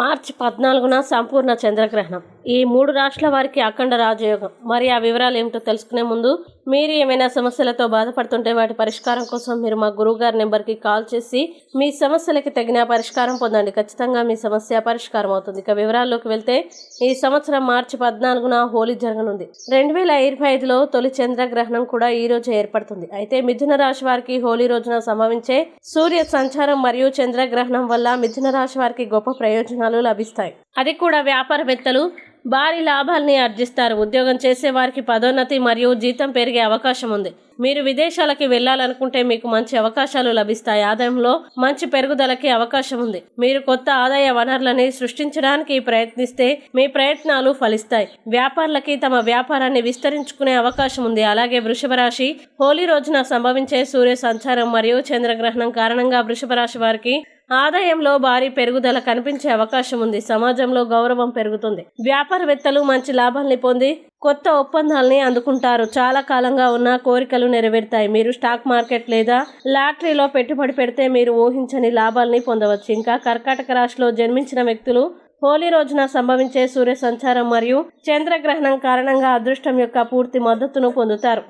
మార్చి 14న సంపూర్ణ చంద్రగ్రహణం. ఈ 3 రాష్ట్రాల వారికి అఖండ రాజయోగం. మరి ఆ వివరాలు ఏమిటో తెలుసుకునే ముందు మీరు ఏమైనా సమస్యలతో బాధపడుతుంటే వాటి పరిష్కారం కోసం మీరు మా గురువుగారి నెంబర్కి కాల్ చేసి మీ సమస్యలకి తగిన పరిష్కారం పొందండి. ఖచ్చితంగా మీ సమస్య పరిష్కారం అవుతుంది. ఇక వివరాల్లోకి వెళ్తే ఈ సంవత్సరం మార్చి 14న హోలీ జరగనుంది. 2025లో తొలి చంద్రగ్రహణం కూడా ఈ రోజు ఏర్పడుతుంది. అయితే మిథున రాశి వారికి హోలీ రోజున సంభవించే సూర్య సంచారం మరియు చంద్రగ్రహణం వల్ల మిథున రాశి వారికి గొప్ప ప్రయోజనాలు లభిస్తాయి. అది కూడా వ్యాపారవేత్తలు భారీ లాభాల్ని ఆర్జిస్తారు. ఉద్యోగం చేసే వారికి పదోన్నతి మరియు జీతం పెరిగే అవకాశం ఉంది. మీరు విదేశాలకి వెళ్లాలనుకుంటే మీకు మంచి అవకాశాలు లభిస్తాయి. ఆదాయంలో మంచి పెరుగుదలకి అవకాశం ఉంది. మీరు కొత్త ఆదాయ వనరులని సృష్టించడానికి ప్రయత్నిస్తే మీ ప్రయత్నాలు ఫలిస్తాయి. వ్యాపారులకి తమ వ్యాపారాన్ని విస్తరించుకునే అవకాశం ఉంది. అలాగే వృషభ రాశి హోలీ రోజున సంభవించే సూర్య సంచారం మరియు చంద్రగ్రహణం కారణంగా వృషభ రాశి వారికి ఆదాయంలో భారీ పెరుగుదల కనిపించే అవకాశం ఉంది. సమాజంలో గౌరవం పెరుగుతుంది. వ్యాపారవేత్తలు మంచి లాభాల్ని పొంది కొత్త ఒప్పందాలని అందుకుంటారు. చాలా కాలంగా ఉన్న కోరికలు నెరవేరుతాయి. మీరు స్టాక్ మార్కెట్ లేదా లాటరీలో పెట్టుబడి పెడితే మీరు ఊహించని లాభాల్ని పొందవచ్చు. ఇంకా కర్కాటక రాశిలో జన్మించిన వ్యక్తులు హోలీ రోజున సంభవించే సూర్య సంచారం మరియు చంద్రగ్రహణం కారణంగా అదృష్టం యొక్క పూర్తి మద్దతును పొందుతారు.